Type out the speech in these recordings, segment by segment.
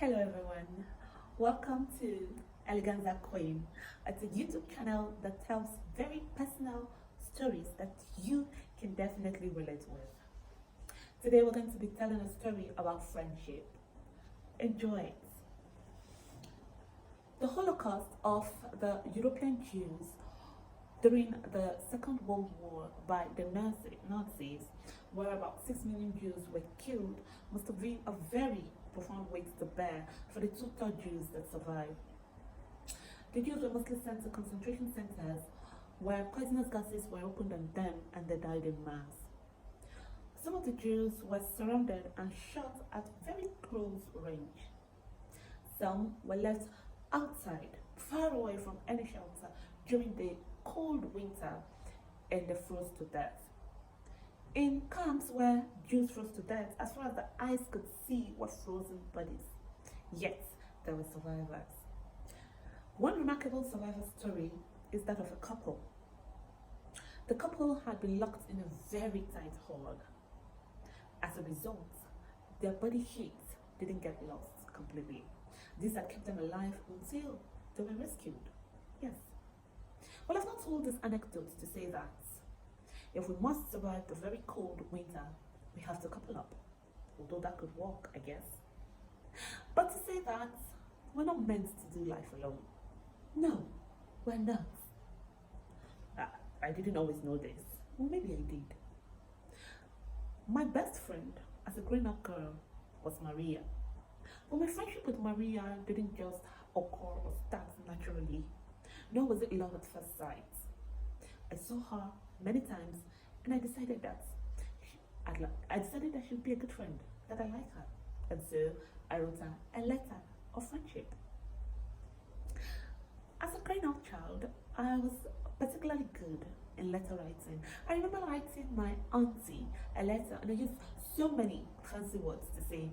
Hello everyone, welcome to Eleganza Queen. It's a YouTube channel that tells very personal stories that you can definitely relate with. Today we're going to be telling a story about friendship. Enjoy it. The Holocaust of the European Jews during the Second World War by the Nazis, where about 6 million Jews were killed, must have been a very profound weight to bear for the 2/3 Jews that survived. The Jews were mostly sent to concentration centers where poisonous gases were opened on them and they died in mass. Some of the Jews were surrounded and shot at very close range. Some were left outside, far away from any shelter during the cold winter, and they froze to death. In camps where Jews froze to death, as far as the eyes could see were frozen bodies. Yet there were survivors. One remarkable survivor story is that of a couple. The couple had been locked in a very tight hall. As a result, their body heat didn't get lost completely. This had kept them alive until they were rescued. Yes. Well, I've not told this anecdote to say that if we must survive the very cold winter, we have to couple up. Although that could work, I guess. But to say that we're not meant to do life alone. No, we're not. I didn't always know this. Well, maybe I did. My best friend as a grown-up girl was Maria. But my friendship with Maria didn't just occur or start naturally, nor was it love at first sight. I saw her many times and I decided that she would be a good friend, that I like her. And so I wrote her a letter of friendship. As a grown-up child, I was particularly good in letter writing. I remember writing my auntie a letter and I used so many fancy words to say,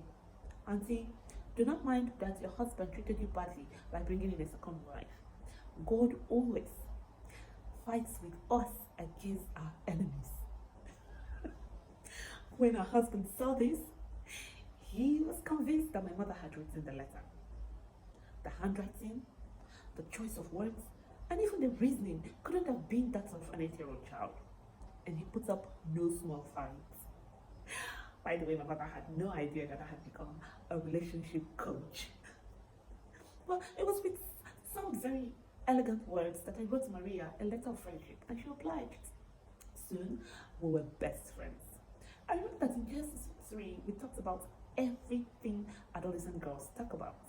"Auntie, do not mind that your husband treated you badly by bringing in a second wife. God always fights with us against our enemies." When her husband saw this, he was convinced that my mother had written the letter. The handwriting, the choice of words, and even the reasoning couldn't have been that of an 8-year-old child. And he put up no small fights. By the way, my mother had no idea that I had become a relationship coach. Well, it was with some very elegant words that I wrote Maria a letter of friendship, and she obliged. Soon, we were best friends. I remember that in Genesis 3, we talked about everything adolescent girls talk about.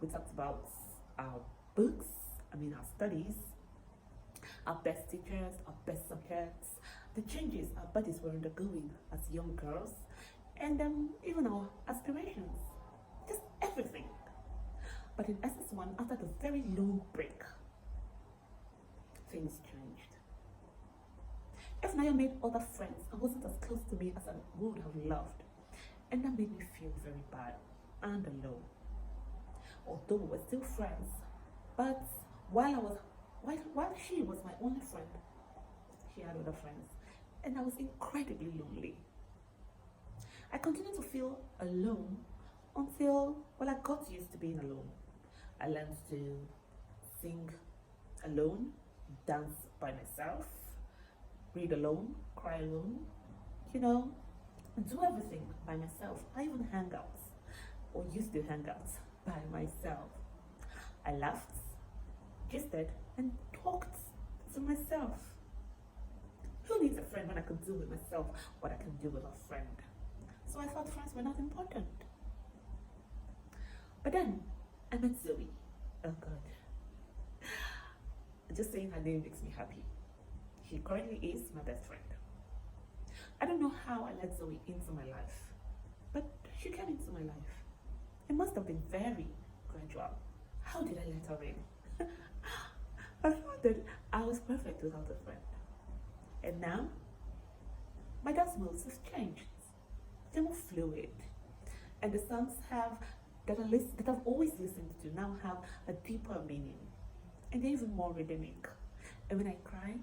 We talked about our books, our studies, our best teachers, our best subjects, the changes our bodies were undergoing as young girls, and even our aspirations. Just everything. But in SS1, after the very long break, things changed. F9 made other friends and wasn't as close to me as I would have loved, and that made me feel very bad and alone. Although we were still friends, but while she was my only friend, she had other friends, and I was incredibly lonely. I continued to feel alone until, I got used to being alone. I learned to sing alone, dance by myself, read alone, cry alone, do everything by myself. I even hang out, or used to hang out by myself. I laughed, gisted, and talked to myself. Who needs a friend when I could do with myself what I can do with a friend? So I thought friends were not important. But then I met Zoe. Oh God. Just saying her name makes me happy. She currently is my best friend. I don't know how I let Zoe into my life, but she came into my life. It must have been very gradual. How did I let her in? I thought that I was perfect without a friend. And now, my dance moves have changed. They're more fluid. And the songs that I've always listened to now have a deeper meaning. And they're even more rhythmic. And when I cry,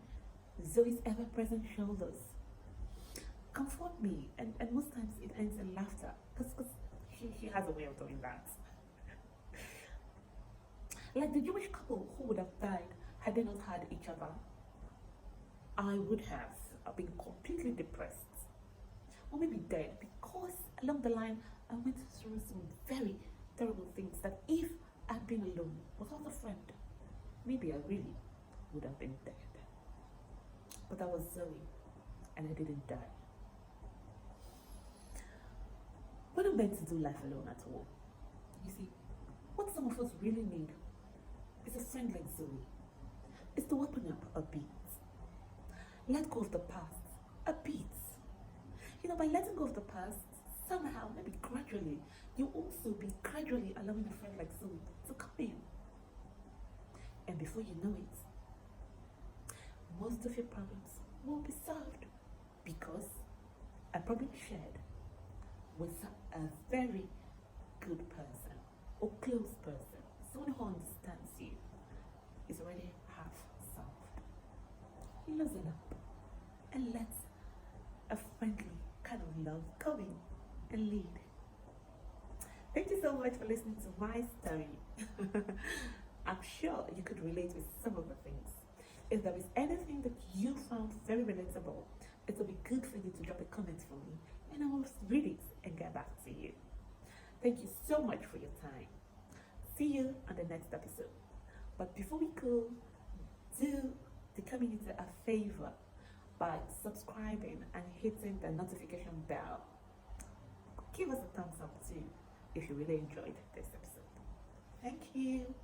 Zoe's ever-present shoulders comfort me. And most times it ends in laughter. Because she has a way of doing that. Like the Jewish couple who would have died had they not had each other. I would have been completely depressed or maybe dead, because along the line I went through some very terrible things that if I'd been alone without a friend, maybe I really would have been dead. But that was Zoe, and I didn't die. We're not meant to do life alone at all. You see, what some of us really need is a friend like Zoe. It's to open up a bit. Let go of the past a bit. You know, by letting go of the past, somehow, maybe gradually, you also be gradually allowing a friend like Zoe to come in. And before you know it, most of your problems will be solved, because a problem shared with a very good person or close person, someone who understands you, is already half solved. Loosen up and let a friendly kind of love come in and lead. Thank you so much for listening to my story. I'm sure you could relate with some of the things. If there is anything that you found very relatable, it will be good for you to drop a comment for me, and I will read it and get back to you. Thank you so much for your time. See you on the next episode. But before we go, do the community a favor by subscribing and hitting the notification bell. Give us a thumbs up too if you really enjoyed this episode. Thank you.